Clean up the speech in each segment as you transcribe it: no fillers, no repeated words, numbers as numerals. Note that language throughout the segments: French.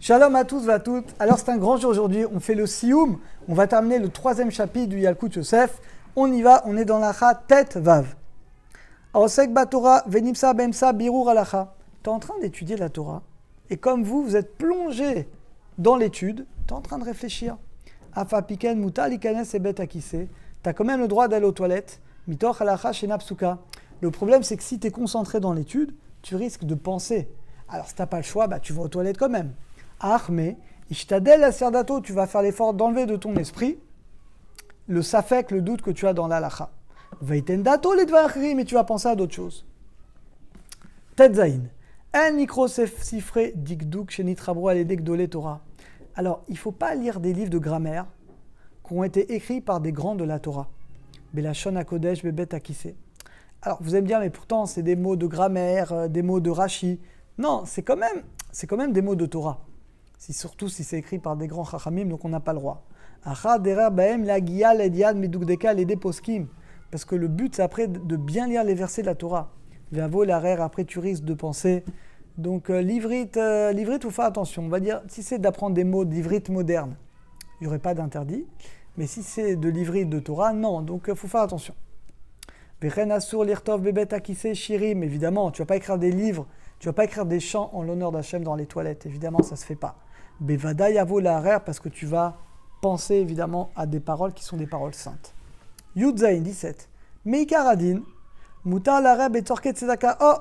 Shalom à tous et à toutes. Alors c'est un grand jour aujourd'hui, on fait le Sioum, on va terminer le 3e chapitre du Yalkut Yosef. On y va, on est dans l'Acha Tet Vav. Aosek Batora, Venimsa Bemsa Birur Alacha. Tu es en train d'étudier la Torah, et comme vous êtes plongé dans l'étude, tu es en train de réfléchir. Afa Piken Muta Likanes et Bet Akise. Tu as quand même le droit d'aller aux toilettes. Mitoch Alacha Shenapsuka. Le problème c'est que si tu es concentré dans l'étude, tu risques de penser. Alors si tu n'as pas le choix, tu vas aux toilettes quand même. Mais Ishtadel Aserdato, tu vas faire l'effort d'enlever de ton esprit le safek, le doute que tu as dans l'alacha. Veitendato les dvachri, mais tu vas penser à d'autres choses. Tetzain. En nikro sifre dikduk shenitrabro aledek dole Torah. Alors, il ne faut pas lire des livres de grammaire qui ont été écrits par des grands de la Torah. Belashon HaKodesh bebet akise. Alors, vous allez me dire, mais pourtant, c'est des mots de grammaire, des mots de Rashi. Non, c'est quand même des mots de Torah. Surtout si c'est écrit par des grands chachamim, donc on n'a pas le droit. Parce que le but, c'est après de bien lire les versets de la Torah. Après, tu risques de penser. Donc, l'ivrit, il faut faire attention. On va dire, si c'est d'apprendre des mots d'ivrit moderne, il n'y aurait pas d'interdit. Mais si c'est de l'ivrit de Torah, non. Donc, il faut faire attention. Évidemment, tu ne vas pas écrire des livres, tu ne vas pas écrire des chants en l'honneur d'Hachem dans les toilettes. Évidemment, ça ne se fait pas. Bevada yavo la'arer, parce que tu vas penser évidemment à des paroles qui sont des paroles saintes. Yudzaïn 17. Meikaradin, mutar la'arer betorke tzedaka. Oh,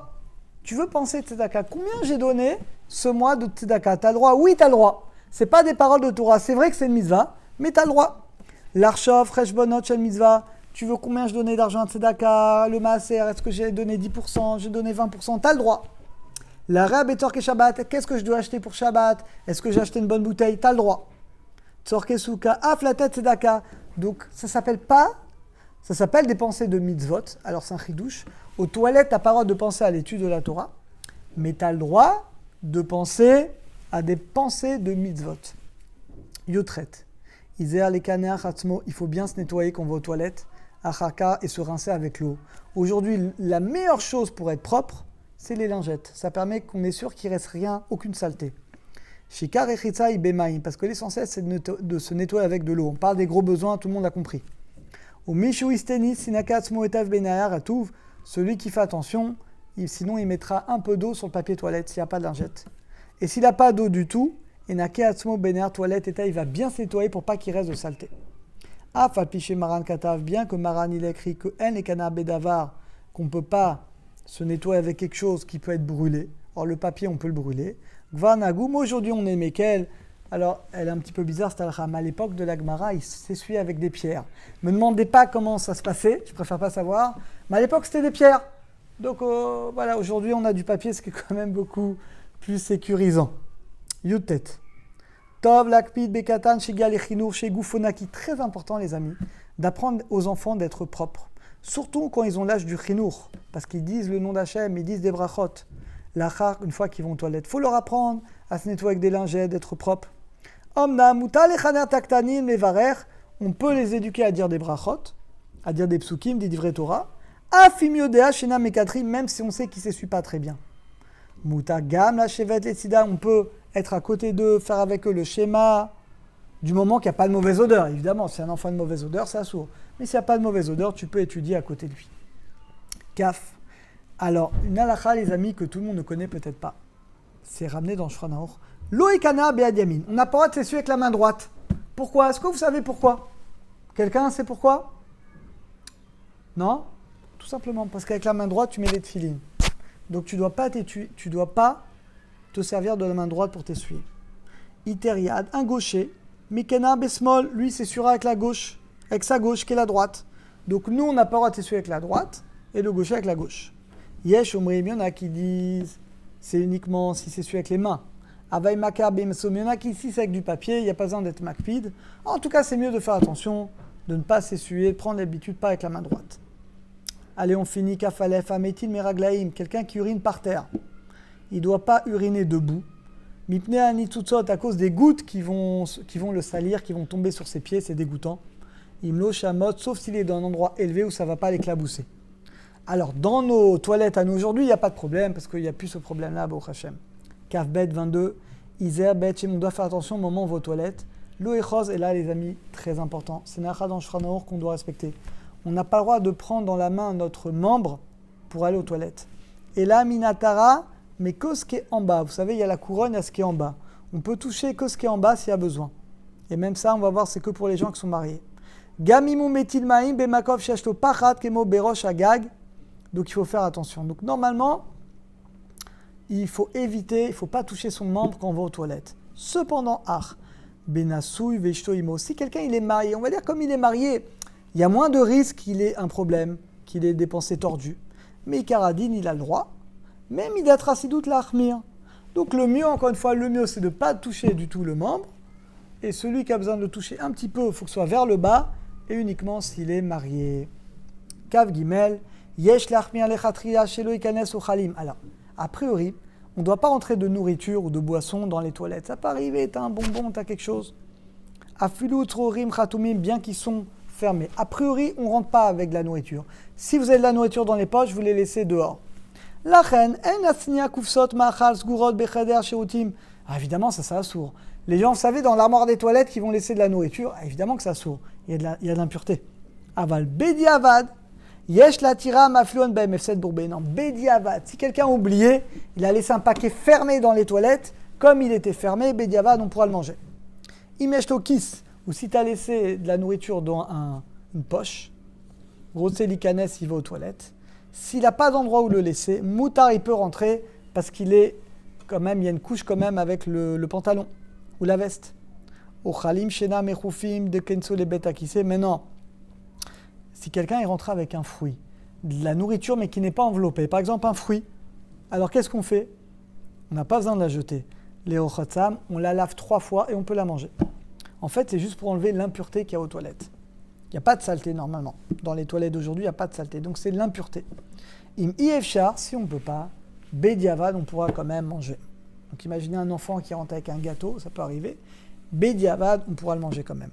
tu veux penser tzedaka? Combien j'ai donné ce mois de tzedaka? Tu as le droit? Oui, tu as le droit. Ce n'est pas des paroles de Torah. C'est vrai que c'est une mitzvah, mais tu as le droit. L'archov, reshbonot shel mitzvah. Tu veux combien je donnais d'argent à tzedaka? Le maaser, est-ce que j'ai donné 10%? J'ai donné 20%? Tu as le droit. La rab et Tzorke Shabbat, qu'est-ce que je dois acheter pour Shabbat? Est-ce que j'ai acheté une bonne bouteille? Tu as le droit. Tzorke Souka, Aflatet Tzedaka. Donc, ça s'appelle des pensées de mitzvot. Alors, c'est un chidouche. Aux toilettes, tu n'as pas le droit de penser à l'étude de la Torah, mais tu as le droit de penser à des pensées de mitzvot. Yotret. Izer les kaneach atzmo, il faut bien se nettoyer quand on va aux toilettes. Achaka et se rincer avec l'eau. Aujourd'hui, la meilleure chose pour être propre, c'est les lingettes. Ça permet qu'on est sûr qu'il ne reste rien, aucune saleté. Shikar et chitza ibemaim, parce que l'essentiel c'est de se nettoyer avec de l'eau. On parle des gros besoins, tout le monde a compris. Au mishu istenis sinakatzmo etav benayar atouv, celui qui fait attention, sinon il mettra un peu d'eau sur le papier toilette s'il n'y a pas de lingette. Et s'il n'a pas d'eau du tout, enakatzmo benayar toilette eta, il va bien se nettoyer pour pas qu'il reste de saleté. Afapiché maran katav, bien que Maran il a écrit que en et kanar bedavar, qu'on ne peut pas se nettoyer avec quelque chose qui peut être brûlé. Or, le papier, on peut le brûler. Gvarnagoum, aujourd'hui, on est Mekel. Alors, elle est un petit peu bizarre, cette halakha. À l'époque de la Gemara, il s'essuyait avec des pierres. Ne me demandez pas comment ça se passait, je préfère pas savoir. Mais à l'époque, c'était des pierres. Donc, voilà, aujourd'hui, on a du papier, ce qui est quand même beaucoup plus sécurisant. Yutet. Tov, lakpid, bekatan, shigal, echinour, shegoufonaki. Très important, les amis, d'apprendre aux enfants d'être propres. Surtout quand ils ont l'âge du chinour, parce qu'ils disent le nom d'Hachem, ils disent des brachot. L'achar, une fois qu'ils vont aux toilettes, il faut leur apprendre à se nettoyer avec des lingettes, d'être propres. Omna, muta lechaner taktanim, levarer, on peut les éduquer à dire des brachot, à dire des psukim, des divrei Torah. Afim yodea shena mekatri, même si on sait qu'ils ne s'essuient pas très bien. Muta gam la shevet lesida, on peut être à côté d'eux, faire avec eux le schéma, du moment qu'il n'y a pas de mauvaise odeur. Évidemment, si un enfant a une mauvaise odeur, c'est assourd. Mais s'il n'y a pas de mauvaise odeur, tu peux étudier à côté de lui. Kaf. Alors, une halakha, les amis, que tout le monde ne connaît peut-être pas. C'est ramené dans Shulchan Aruch. Loïkana be'ad yamin. On n'a pas le droit de s'essuyer avec la main droite. Pourquoi? Est-ce que vous savez pourquoi? Quelqu'un sait pourquoi? Non? Tout simplement parce qu'avec la main droite, tu mets les tefilines. Donc, tu ne dois pas te servir de la main droite pour t'essuyer. Iteriad, un gaucher. Mikena besmol, lui, s'essuiera avec la gauche. Avec sa gauche, qui est la droite. Donc nous, on n'a pas le droit de s'essuyer avec la droite, et le gaucher avec la gauche. Yesh, omrim, il y en a qui disent, c'est uniquement si c'est s'essuie avec les mains. Avay makar bimsom, il y en a qui, si c'est avec du papier, il n'y a pas besoin d'être makpid. En tout cas, c'est mieux de faire attention, de ne pas s'essuyer, de prendre l'habitude, pas avec la main droite. Allez, on finit, kafalef, ametil, meraglaim, quelqu'un qui urine par terre. Il ne doit pas uriner debout. Mipne anitzutzot, à cause des gouttes qui vont le salir, qui vont tomber sur ses pieds, c'est dégoûtant. Imlo shamot, sauf s'il est dans un endroit élevé où ça ne va pas l'éclabousser. Alors, dans nos toilettes à nous aujourd'hui, il n'y a pas de problème, parce qu'il n'y a plus ce problème-là, Baruch Hashem. Kafbet 22, Iser bet on doit faire attention au moment où on va aux toilettes. L'eau est rose, et là les amis, très important. C'est Nacha dans Shulchan Arour qu'on doit respecter. On n'a pas le droit de prendre dans la main notre membre pour aller aux toilettes. Et là, Minatara, mais que ce qui est en bas. Vous savez, il y a la couronne, il y a ce qui est en bas. On peut toucher que ce qui est en bas s'il y a besoin. Et même ça, on va voir, c'est que pour les gens qui sont mariés. Gamimu metil maim bemakov sheshto pachat kemo berosh agag. Donc il faut faire attention. Donc normalement, il faut éviter, il ne faut pas toucher son membre quand on va aux toilettes. Cependant, benasouy veshto imo. Si quelqu'un il est marié, on va dire comme il est marié, il y a moins de risques qu'il ait un problème, qu'il ait des pensées tordues. Mais Karadine, il a le droit. Même il a tracidoute l'achmir. Donc le mieux, encore une fois, le mieux c'est de ne pas toucher du tout le membre. Et celui qui a besoin de le toucher un petit peu, il faut que ce soit vers le bas, et uniquement s'il est marié. Kav Gimel, Yesh l'achmir lechatria shelo ikanes o chalim. Alors, a priori, on ne doit pas rentrer de nourriture ou de boisson dans les toilettes. Ça peut arriver, tu as un bonbon, tu as quelque chose. Afilu trorim chatumim, bien qu'ils sont fermés. A priori, on ne rentre pas avec de la nourriture. Si vous avez de la nourriture dans les poches, vous les laissez dehors. Lachen, en asnia kufsot ma'achal sgurot becheder shirutim. Ah, évidemment, ça assourd. Les gens, vous savez, dans l'armoire des toilettes, qui vont laisser de la nourriture, évidemment que ça assourd. Il y a de l'impureté. Aval bediavad, yesh la tira mafluon b'mfset bourbé. Non, bediavad. Si quelqu'un a oublié, il a laissé un paquet fermé dans les toilettes, comme il était fermé, bediavad, on pourra le manger. Imesh tokis, ou si tu as laissé de la nourriture dans une poche, Rotselikanes, il va aux toilettes. S'il n'a pas d'endroit où le laisser, Moutar, il peut rentrer parce qu'il est quand même, il y a une couche quand même avec le pantalon ou la veste. Ochalim, Shena, Mechoufim, de Kenso, les bêtes à qui c'est. Maintenant, si quelqu'un est rentré avec un fruit, de la nourriture mais qui n'est pas enveloppée, par exemple un fruit, alors qu'est-ce qu'on fait? On n'a pas besoin de la jeter. Les Ochatzam, on la lave 3 fois et on peut la manger. En fait, c'est juste pour enlever l'impureté qu'il y a aux toilettes. Il n'y a pas de saleté normalement. Dans les toilettes d'aujourd'hui, il n'y a pas de saleté. Donc c'est de l'impureté. Im ifchar, si on ne peut pas, bediavad, on pourra quand même manger. Donc imaginez un enfant qui rentre avec un gâteau, ça peut arriver. Bediavad, on pourra le manger quand même.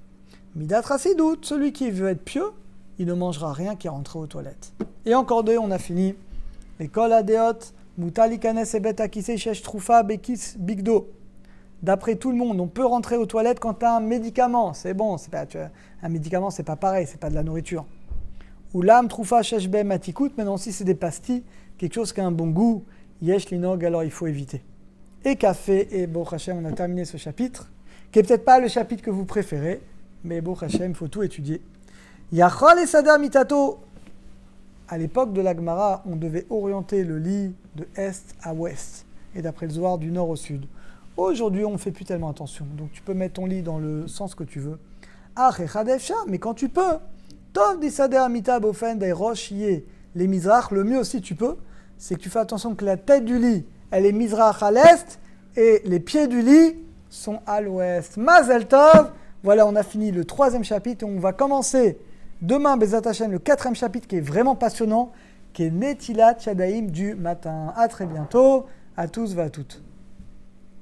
Midat rassidout, celui qui veut être pieux, il ne mangera rien qui est rentré aux toilettes. Et encore 2, on a fini. L'école adéot, mutalikanes ebet akise shesh troufa bekis bigdo. D'après tout le monde, on peut rentrer aux toilettes quand tu as un médicament. C'est bon, un médicament, c'est pas pareil, c'est pas de la nourriture. Ou l'âme troufa sheshbe matikout, maintenant si c'est des pastilles, quelque chose qui a un bon goût, yesh linog, alors il faut éviter. Et café, et Baruch Hashem, on a terminé ce chapitre, qui n'est peut-être pas le chapitre que vous préférez, mais Baruch Hashem, il faut tout étudier. Yachol et Sada Mitato. À l'époque de la Gemara, on devait orienter le lit de est à ouest, et d'après le Zohar, du nord au sud. Aujourd'hui, on ne fait plus tellement attention. Donc, tu peux mettre ton lit dans le sens que tu veux. Ah, mais quand tu peux. Tov disader amita bofen des roches yé. Les mizrach, le mieux aussi tu peux, c'est que tu fais attention que la tête du lit, elle est mizrach à l'est et les pieds du lit sont à l'ouest. Mazel tov. Voilà, on a fini le 3e chapitre et on va commencer demain, Bezat Hashem, le 4e chapitre qui est vraiment passionnant, qui est Netilat Yadayim du matin. À très bientôt. À tous, à toutes.